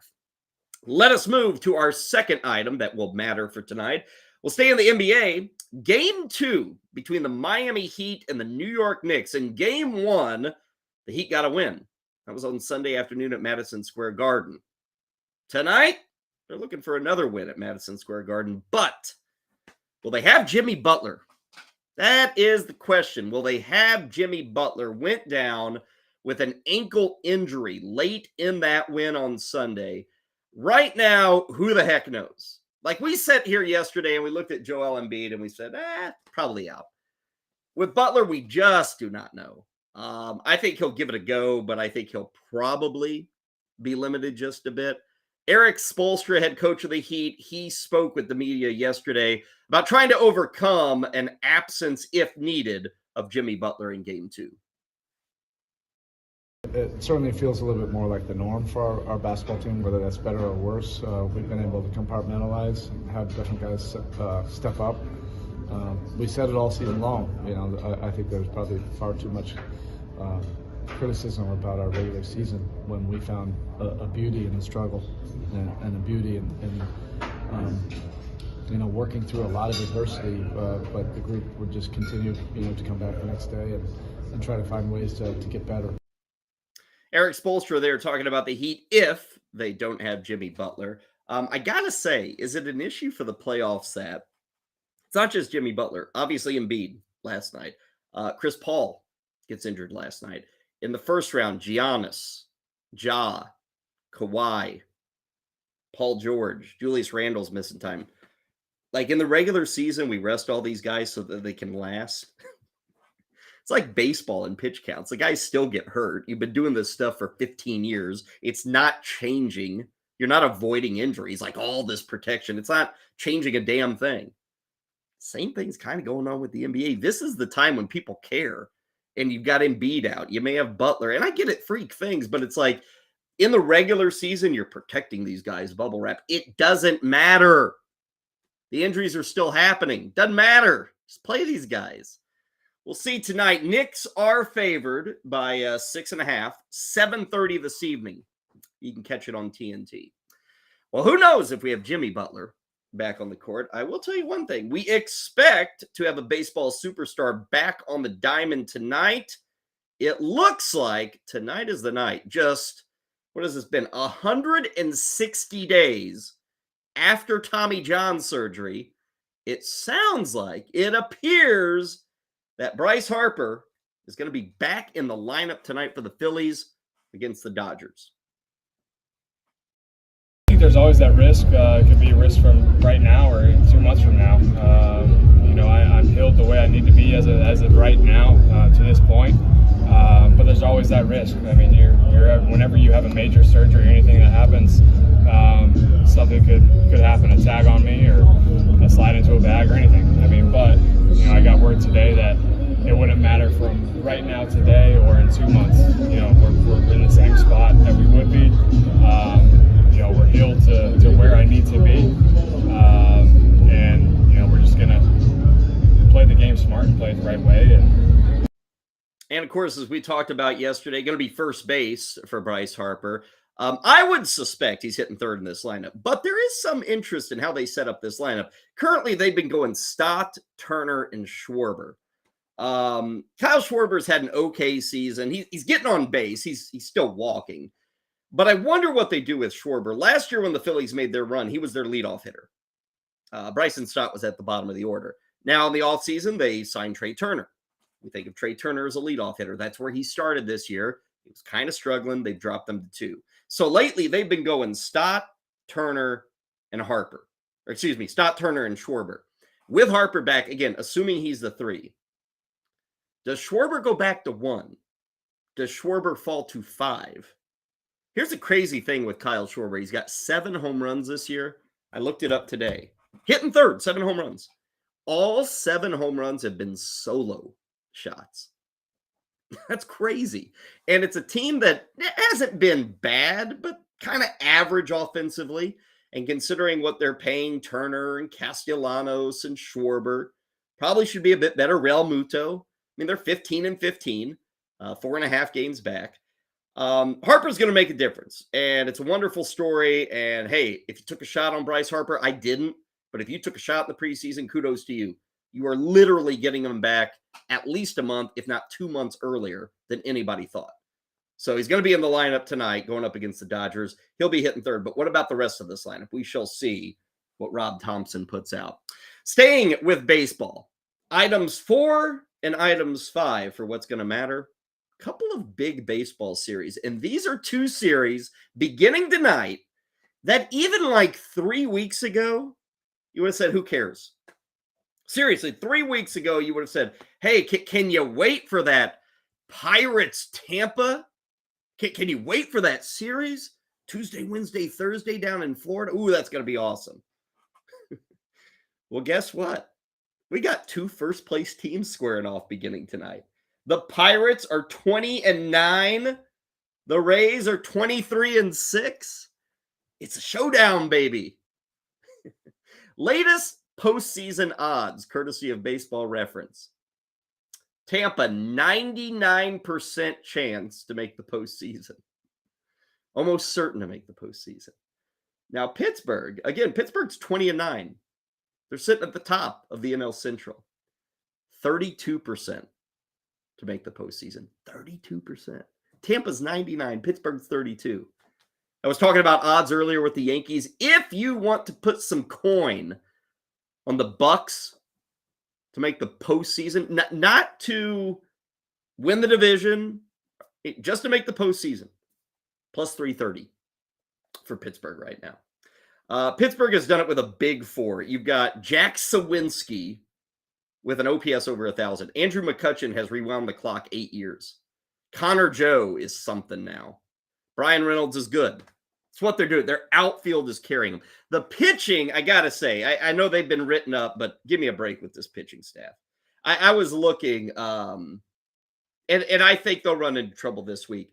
Let us move to our second item that will matter for tonight. We'll stay in the NBA. Game 2 between the Miami Heat and the New York Knicks. In Game 1, the Heat got a win. That was on Sunday afternoon at Madison Square Garden. Tonight, they're looking for another win at Madison Square Garden, but will they have Jimmy Butler? That is the question. Will they have Jimmy Butler? Went down with an ankle injury late in that win on Sunday. Right now, who the heck knows? Like, we sat here yesterday and we looked at Joel Embiid and we said, probably out. With Butler, we just do not know. I think he'll give it a go, but I think he'll probably be limited just a bit. Eric Spoelstra, head coach of the Heat, he spoke with the media yesterday about trying to overcome an absence, if needed, of Jimmy Butler in Game 2. It certainly feels a little bit more like the norm for our basketball team, whether that's better or worse. We've been able to compartmentalize and have different guys step up. We said it all season long. I think there's probably far too much criticism about our regular season when we found a beauty in the struggle and a beauty in working through a lot of adversity, but the group would just continue to come back the next day and try to find ways to get better. Eric Spoelstra there talking about the Heat if they don't have Jimmy Butler. I gotta say, is it an issue for the playoffs that it's not just Jimmy Butler? Obviously Embiid last night. Chris Paul gets injured last night. In the first round, Giannis, Ja, Kawhi, Paul George, Julius Randle's missing time. Like, in the regular season, we rest all these guys so that they can last. It's like baseball and pitch counts. The guys still get hurt. You've been doing this stuff for 15 years. It's not changing. You're not avoiding injuries, like all this protection. It's not changing a damn thing. Same thing's kind of going on with the NBA. This is the time when people care. And you've got Embiid out. You may have Butler. And I get it, freak things, but it's like in the regular season, you're protecting these guys, bubble wrap. It doesn't matter. The injuries are still happening. Doesn't matter. Just play these guys. We'll see tonight. Knicks are favored by 6.5, 7:30 this evening. You can catch it on TNT. Well, who knows if we have Jimmy Butler back on the court. I will tell you one thing. We expect to have a baseball superstar back on the diamond tonight. It looks like tonight is the night. Just, what has this been? 160 days after Tommy John surgery. It sounds like, it appears that Bryce Harper is going to be back in the lineup tonight for the Phillies against the Dodgers. I think there's always that risk. It could be a risk from right now or 2 months from now. I'm healed the way I need to be as of right now to this point. But there's always that risk. I mean, whenever you have a major surgery or anything that happens, something could happen, a tag on me or a slide into a bag or anything. I mean, but I got word today that it wouldn't matter from right now today or in 2 months. We're in the same spot that we would be. We're healed to where I need to be, and we're just gonna play the game smart and play it the right way. And of course, as we talked about yesterday, going to be first base for Bryce Harper. I would suspect he's hitting third in this lineup, but there is some interest in how they set up this lineup. Currently, they've been going Stott, Turner, and Schwarber. Kyle Schwarber's had an okay season. He's getting on base. He's still walking. But I wonder what they do with Schwarber. Last year when the Phillies made their run, he was their leadoff hitter. Bryson Stott was at the bottom of the order. Now in the offseason, they signed Trey Turner. We think of Trey Turner as a leadoff hitter. That's where he started this year. He was kind of struggling. They've dropped them to 2. So lately, they've been going Stott, Turner, and Harper. Or excuse me, Stott, Turner, and Schwarber. With Harper back, again, assuming he's the 3. Does Schwarber go back to 1? Does Schwarber fall to 5? Here's a crazy thing with Kyle Schwarber. He's got 7 home runs this year. I looked it up today. Hitting third, 7 home runs. All 7 home runs have been solo shots. That's crazy. And it's a team that hasn't been bad, but kind of average offensively. And considering what they're paying Turner and Castellanos and Schwarber, probably should be a bit better. Real Muto. I mean, they're 15-15, 4.5 games back. Harper's going to make a difference, and it's a wonderful story. And hey, if you took a shot on Bryce Harper, I didn't, but if you took a shot in the preseason, kudos to you. You are literally getting him back at least a month, if not 2 months earlier than anybody thought. So he's going to be in the lineup tonight going up against the Dodgers. He'll be hitting third, but what about the rest of this lineup? We shall see what Rob Thompson puts out. Staying with baseball, items 4 and items 5 for what's going to matter. Couple of big baseball series, and these are 2 series beginning tonight that even like 3 weeks ago, you would have said, who cares? Seriously, 3 weeks ago, you would have said, hey, can you wait for that Pirates Tampa? Can you wait for that series? Tuesday, Wednesday, Thursday down in Florida? Ooh, that's going to be awesome. Well, guess what? We got 2 first-place teams squaring off beginning tonight. The Pirates are 20-9. The Rays are 23-6. It's a showdown, baby. Latest postseason odds, courtesy of Baseball Reference. Tampa, 99% chance to make the postseason. Almost certain to make the postseason. Now, Pittsburgh, again, Pittsburgh's 20-9. They're sitting at the top of the NL Central. 32%. To make the postseason. 32%. Tampa's 99. Pittsburgh's 32. I was talking about odds earlier with the Yankees. If you want to put some coin on the Bucks to make the postseason, not to win the division, just to make the postseason, plus 330 for Pittsburgh right now. Pittsburgh has done it with a big 4. You've got Jack Sawinski with an OPS over 1,000. Andrew McCutchen has rewound the clock 8 years. Connor Joe is something now. Brian Reynolds is good. It's what they're doing. Their outfield is carrying them. The pitching, I got to say, I know they've been written up, but give me a break with this pitching staff. I was looking, and I think they'll run into trouble this week.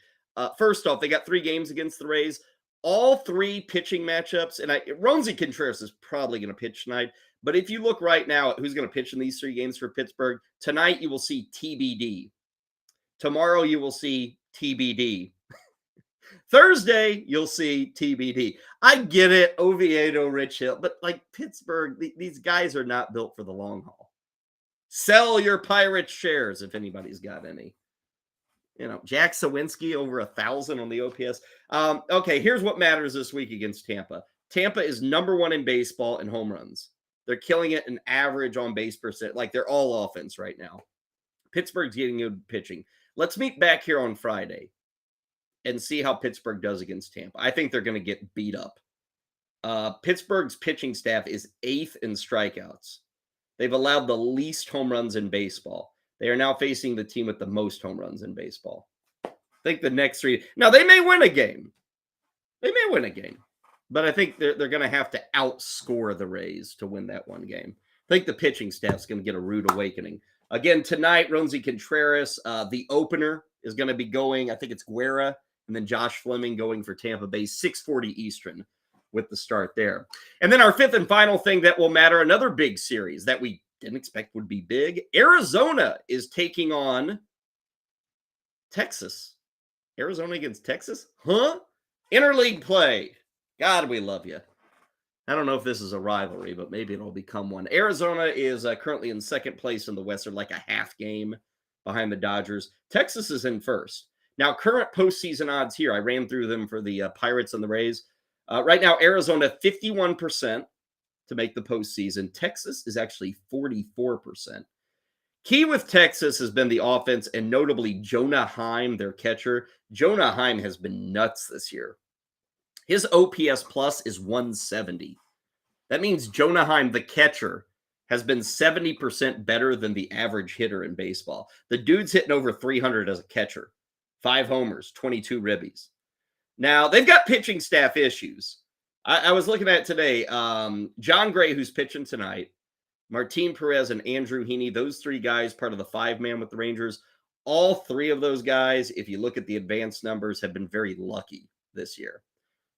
First off, they got 3 games against the Rays. All 3 pitching matchups, and Roansy Contreras is probably going to pitch tonight. But if you look right now at who's going to pitch in these 3 games for Pittsburgh, tonight you will see TBD. Tomorrow you will see TBD. Thursday, you'll see TBD. I get it, Oviedo, Rich Hill, but like Pittsburgh, these guys are not built for the long haul. Sell your Pirates shares if anybody's got any. Jack Sawinski over 1,000 on the OPS. Okay, here's what matters this week against Tampa. Tampa is number 1 in baseball in home runs. They're killing it in average on base percent. Like, they're all offense right now. Pittsburgh's getting good pitching. Let's meet back here on Friday and see how Pittsburgh does against Tampa. I think they're going to get beat up. Pittsburgh's pitching staff is 8th in strikeouts. They've allowed the least home runs in baseball. They are now facing the team with the most home runs in baseball. I think the next 3. Now, they may win a game. But I think they're going to have to outscore the Rays to win that one game. I think the pitching staff's going to get a rude awakening. Again, tonight, Roansy Contreras, the opener, is going to be going. I think it's Guerra, and then Josh Fleming going for Tampa Bay, 6:40 Eastern with the start there. And then our 5th and final thing that will matter, another big series that we didn't expect would be big. Arizona is taking on Texas. Arizona against Texas? Huh? Interleague play. God, we love you. I don't know if this is a rivalry, but maybe it'll become one. Arizona is currently in 2nd place in the West. They're like a half game behind the Dodgers. Texas is in 1st. Now, current postseason odds here, I ran through them for the Pirates and the Rays. Right now, Arizona, 51% to make the postseason. Texas is actually 44%. Key with Texas has been the offense, and notably Jonah Heim, their catcher. Jonah Heim has been nuts this year. His OPS plus is 170. That means Jonah Heim, the catcher, has been 70% better than the average hitter in baseball. The dude's hitting over 300 as a catcher. 5 homers, 22 ribbies. Now, they've got pitching staff issues. I was looking at it today. John Gray, who's pitching tonight, Martin Perez, and Andrew Heaney, those 3 guys, part of the 5-man with the Rangers. All 3 of those guys, if you look at the advanced numbers, have been very lucky this year.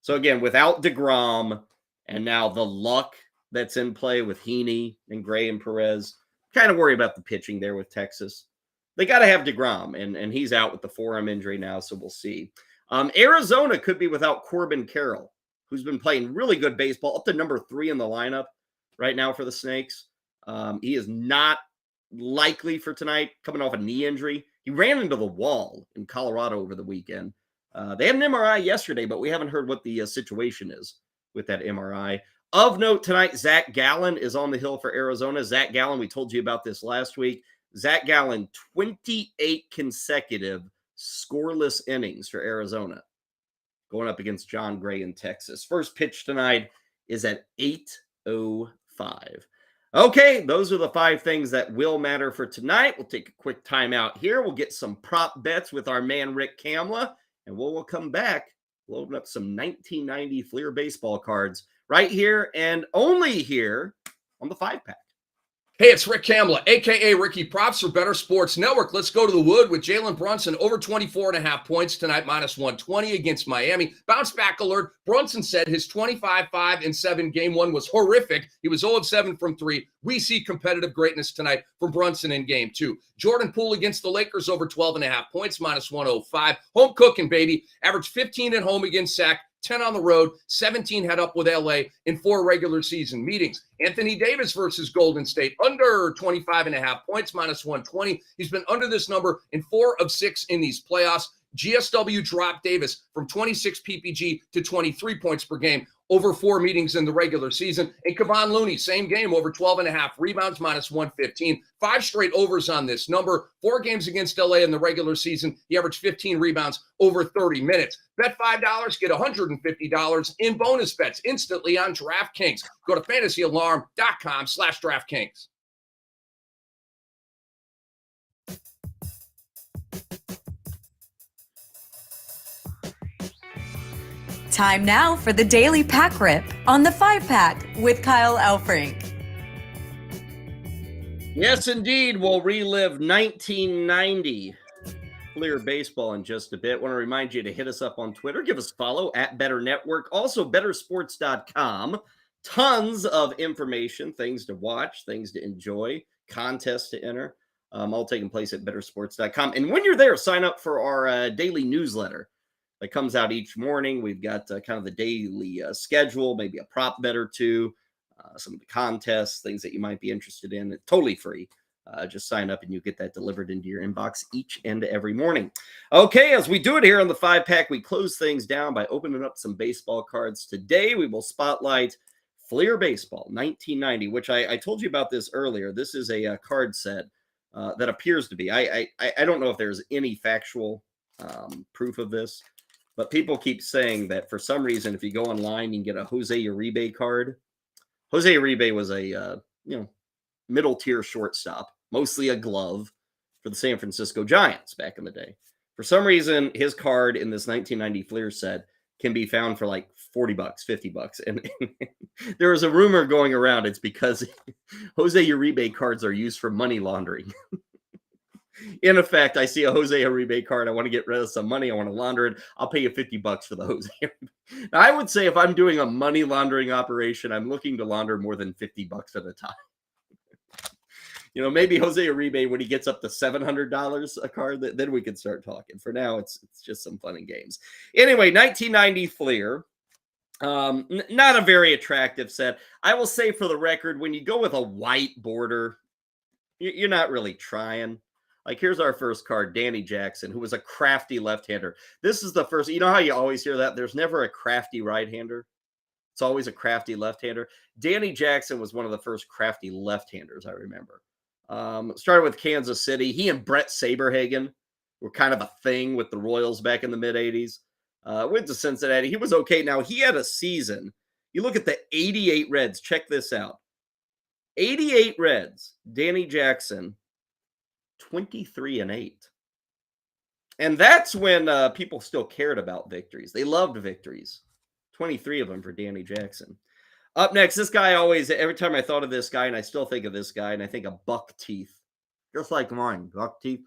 So again, without DeGrom, and now the luck that's in play with Heaney and Gray and Perez, kind of worry about the pitching there with Texas. They got to have DeGrom, and he's out with the forearm injury now, so we'll see. Arizona could be without Corbin Carroll, who's been playing really good baseball, up to number 3 in the lineup right now for the Snakes. He is not likely for tonight, coming off a knee injury. He ran into the wall in Colorado over the weekend. They had an MRI yesterday, but we haven't heard what the situation is with that MRI. Of note tonight, Zach Gallen is on the hill for Arizona. Zach Gallen, we told you about this last week. Zach Gallen, 28 consecutive scoreless innings for Arizona, going up against John Gray in Texas. First pitch tonight is at 8:05. Okay, those are the 5 things that will matter for tonight. We'll take a quick time out here. We'll get some prop bets with our man Rick Kamla, and we'll come back. We'll open up some 1990 Fleer baseball cards right here and only here on the 5-pack. Hey, it's Rick Kamla, a.k.a. Ricky Props for Better Sports Network. Let's go to the wood with Jalen Brunson over 24.5 points tonight, minus 120 against Miami. Bounce back alert. Brunson said his 25-5-7 game 1 was horrific. He was 0-7 from 3. We see competitive greatness tonight from Brunson in game 2. Jordan Poole against the Lakers over 12.5 points, minus 105. Home cooking, baby. Averaged 15 at home against Sac. 10 on the road, 17 head up with LA in 4 regular season meetings. Anthony Davis versus Golden State, under 25.5 points, minus 120. He's been under this number in 4 of 6 in these playoffs. GSW dropped Davis from 26 PPG to 23 points per game over 4 meetings in the regular season. And Kevon Looney, same game, over 12.5 rebounds, minus 115. 5 straight overs on this number. 4 games against LA in the regular season. He averaged 15 rebounds over 30 minutes. Bet $5, get $150 in bonus bets instantly on DraftKings. Go to fantasyalarm.com/DraftKings. Time now for the Daily Pack Rip on the 5-pack with Kyle Elfrink. Yes, indeed. We'll relive 1990 Fleer baseball in just a bit. Want to remind you to hit us up on Twitter. Give us a follow at Better Network. Also, bettersports.com. Tons of information, things to watch, things to enjoy, contests to enter, all taking place at bettersports.com. And when you're there, sign up for our daily newsletter. that comes out each morning. We've got kind of the daily schedule, maybe a prop bet or two, some of the contests, things that you might be interested in. It's totally free. Just sign up and you get that delivered into your inbox each and every morning. Okay, as we do it here on the 5-pack, we close things down by opening up some baseball cards. Today, we will spotlight Fleer Baseball 1990, which I told you about this earlier. This is a card set that appears to be. I don't know if there's any factual proof of this, but people keep saying that for some reason, if you go online, you can get a Jose Uribe card. Jose Uribe was a middle tier shortstop, mostly a glove for the San Francisco Giants back in the day. For some reason, his card in this 1990 Fleer set can be found for like $40, $50. And there was a rumor going around. It's because Jose Uribe cards are used for money laundering. In effect, I see a Jose Uribe card. I want to get rid of some money. I want to launder it. I'll pay you $50 for the Jose Uribe. Now, I would say if I'm doing a money laundering operation, I'm looking to launder more than $50 at a time. Maybe Jose Uribe, when he gets up to $700 a card, then we can start talking. For now, it's just some fun and games. Anyway, 1990 Fleer. Not a very attractive set. I will say for the record, when you go with a white border, you're not really trying. Like, here's our first card, Danny Jackson, who was a crafty left-hander. This is the first. You know how you always hear that? There's never a crafty right-hander. It's always a crafty left-hander. Danny Jackson was one of the first crafty left-handers, I remember. Started with Kansas City. He and Brett Saberhagen were kind of a thing with the Royals back in the mid-'80s. Went to Cincinnati. He was okay. Now, he had a season. You look at the 88 Reds. Check this out. 88 Reds. Danny Jackson, 23-8. And that's when people still cared about victories. They loved victories. 23 of them for Danny Jackson. Up next, this guy always, every time I thought of this guy, and I still think of this guy, and I think of buck teeth. Just like mine, buck teeth.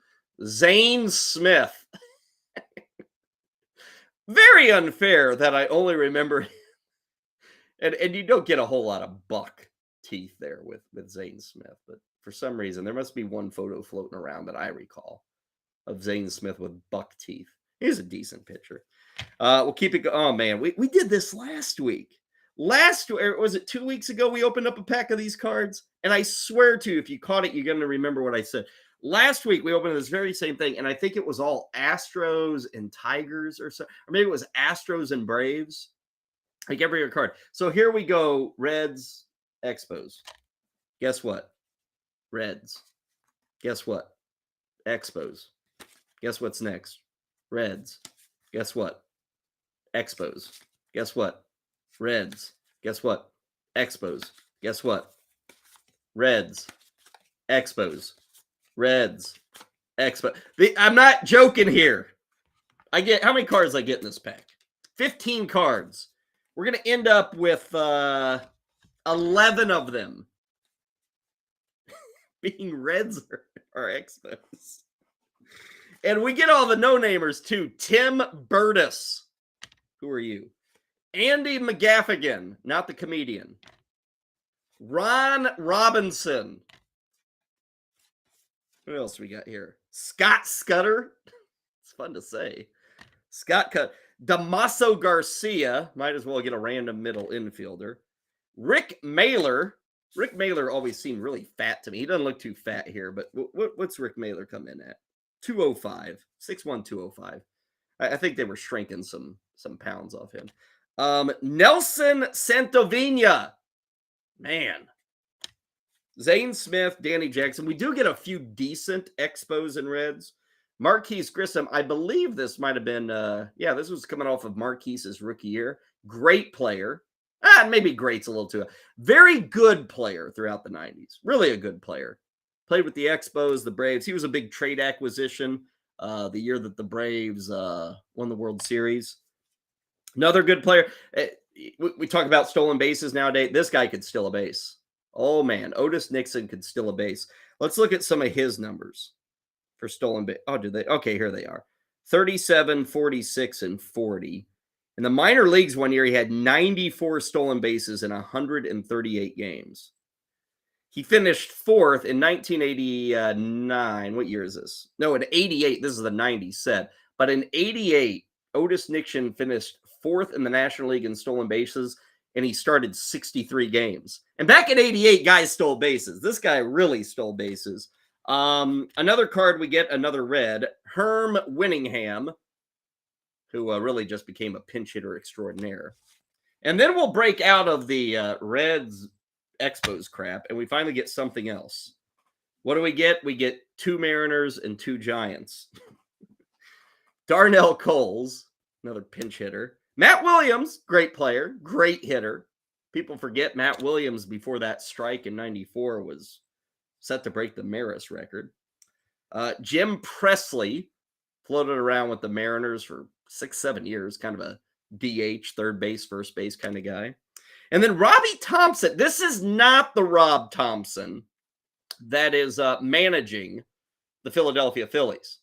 Zane Smith. Very unfair that I only remember, and you don't get a whole lot of buck teeth there with Zane Smith, but for some reason, there must be one photo floating around that I recall of Zane Smith with buck teeth. He's a decent pitcher. We'll keep it going. Oh, man, we did this last week. Was it 2 weeks ago? We opened up a pack of these cards, and I swear to you, if you caught it, you're going to remember what I said. Last week, we opened this very same thing, and I think it was all Astros and Tigers or maybe it was Astros and Braves. Like every other card. So here we go, Reds, Expos. Guess what? Reds. Guess what? Expos. Guess what's next? Reds. Guess what? Expos. Guess what? Reds. Guess what? Expos. Guess what? Reds. Expos. Reds. Expos. I'm not joking here. I get how many cards I get in this pack? 15 cards. We're going to end up with 11 of them being Reds or Expos. And we get all the no-namers too. Tim Burtis. Who are you? Andy McGaffigan, not the comedian. Ron Robinson. What else we got here? Scott Scudder. It's fun to say. Scott Cut. Damaso Garcia. Might as well get a random middle infielder. Rick Mailer. Rick Mailer always seemed really fat to me. He doesn't look too fat here, but what's Rick Mailer come in at? 205. 6'1", 205. I think they were shrinking some pounds off him. Nelson Santovina. Man. Zane Smith, Danny Jackson. We do get a few decent Expos and Reds. Marquise Grissom. I believe this might have been, this was coming off of Marquise's rookie year. Great player. Maybe great's a little too. Very good player throughout the 90s. Really a good player. Played with the Expos, the Braves. He was a big trade acquisition the year that the Braves won the World Series. Another good player. We talk about stolen bases nowadays. This guy could steal a base. Oh, man. Otis Nixon could steal a base. Let's look at some of his numbers for stolen base. Oh, did they? Okay, here they are. 37, 46, and 40. In the minor leagues one year, he had 94 stolen bases in 138 games. He finished fourth in 1989. What year is this? No, in 88. This is the 90s set. But in 88, Otis Nixon finished 4th in the National League in stolen bases, and he started 63 games. And back in 88, guys stole bases. This guy really stole bases. Another card we get, another red, Herm Winningham, who really just became a pinch hitter extraordinaire. And then we'll break out of the Reds Expos crap, and we finally get something else. What do we get? We get 2 Mariners and 2 Giants. Darnell Coles, another pinch hitter. Matt Williams, great player, great hitter. People forget Matt Williams before that strike in 94 was set to break the Maris record. Jim Presley floated around with the Mariners for 6-7 years, kind of a DH, third base, first base kind of guy. And then Robbie Thompson. This is not the Rob Thompson that is managing the Philadelphia Phillies,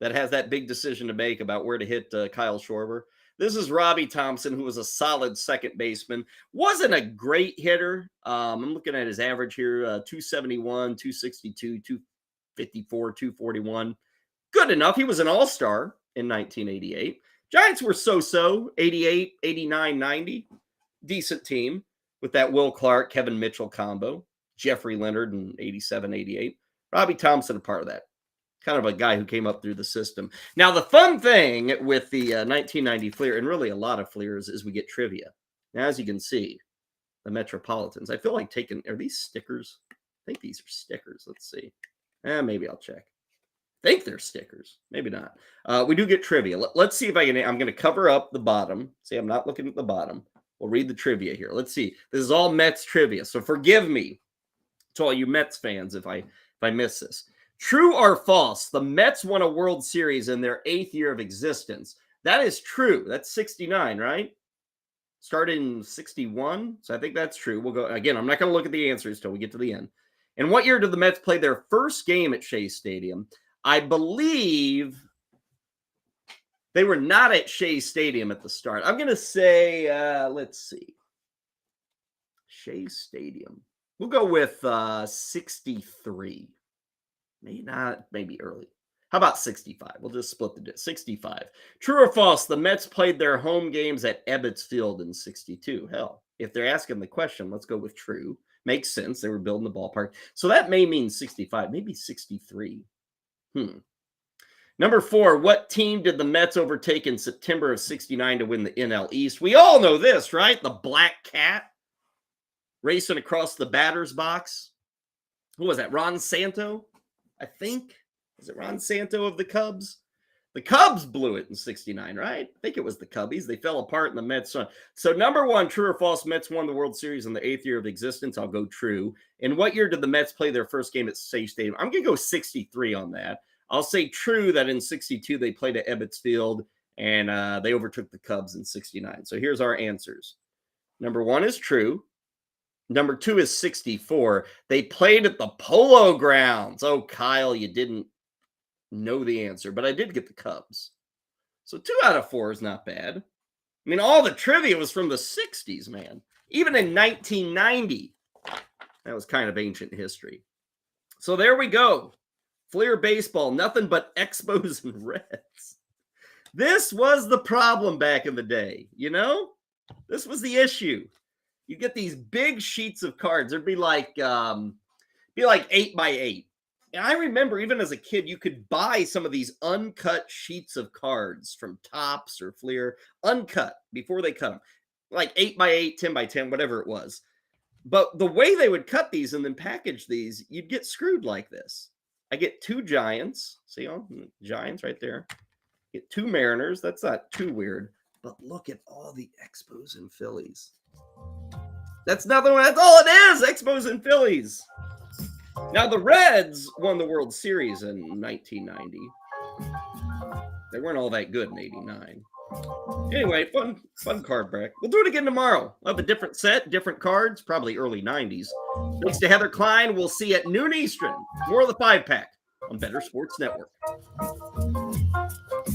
that has that big decision to make about where to hit Kyle Schwarber. This is Robbie Thompson, who was a solid second baseman. Wasn't a great hitter. I'm looking at his average here, 271, 262, 254, 241. Good enough. He was an all-star in 1988. Giants were so-so, 88, 89, 90. Decent team with that Will Clark, Kevin Mitchell combo. Jeffrey Leonard in 87, 88. Robbie Thompson, a part of that. Kind of a guy who came up through the system. Now, the fun thing with the 1990 Fleer, and really a lot of Fleers, is we get trivia. Now, as you can see, the Metropolitans. I feel like taking, are these stickers? I think these are stickers. Let's see. Maybe I'll check. I think they're stickers. Maybe not. We do get trivia. Let's see if I can, I'm going to cover up the bottom. See, I'm not looking at the bottom. We'll read the trivia here. Let's see. This is all Mets trivia, so forgive me to all you Mets fans if I miss this. True or false? The Mets won a World Series in their 8th year of existence. That is true. That's 69, right? Started in 61. So I think that's true. We'll go again. I'm not going to look at the answers till we get to the end. And what year did the Mets play their first game at Shea Stadium? I believe they were not at Shea Stadium at the start. I'm going to say, let's see. Shea Stadium. We'll go with 63. Maybe not, maybe early. How about 65? We'll just split the 65. True or false? The Mets played their home games at Ebbets Field in 62. Hell, if they're asking the question, let's go with true. Makes sense. They were building the ballpark. So that may mean 65, maybe 63. Number 4, what team did the Mets overtake in September of 69 to win the NL East? We all know this, right? The Black Cat racing across the batter's box. Who was that? Ron Santo, I think. Was it Ron Santo of the Cubs? The Cubs blew it in 69, right? I think it was the Cubbies. They fell apart in the Mets. So number 1, true or false, Mets won the World Series in the 8th year of existence. I'll go true. And what year did the Mets play their first game at Shea Stadium? I'm going to go 63 on that. I'll say true that in 62 they played at Ebbets Field and they overtook the Cubs in 69. So here's our answers. Number 1 is true. Number 2 is 64. They played at the Polo Grounds. Oh, Kyle, you didn't know the answer, but I did get the Cubs. So 2 out of 4 is not bad. I mean, all the trivia was from the 60s, man. Even in 1990. That was kind of ancient history. So there we go. Fleer baseball, nothing but Expos and Reds. This was the problem back in the day, you know? This was the issue. You get these big sheets of cards. There'd be like 8 by 8. And I remember even as a kid, you could buy some of these uncut sheets of cards from Topps or Fleer, uncut before they cut them, like 8 by 8, 10 by 10, whatever it was. But the way they would cut these and then package these, you'd get screwed like this. I get 2 Giants. See, Giants right there. Get 2 Mariners. That's not too weird. But look at all the Expos and Phillies. That's nothing. That's all it is. Expos and Phillies. Now, the Reds won the World Series in 1990. They weren't all that good in 89. Anyway, fun card break. We'll do it again tomorrow. We'll have a different set, different cards, probably early 90s. Thanks to Heather Klein. We'll see you at noon Eastern. More of the 5-pack on Better Sports Network.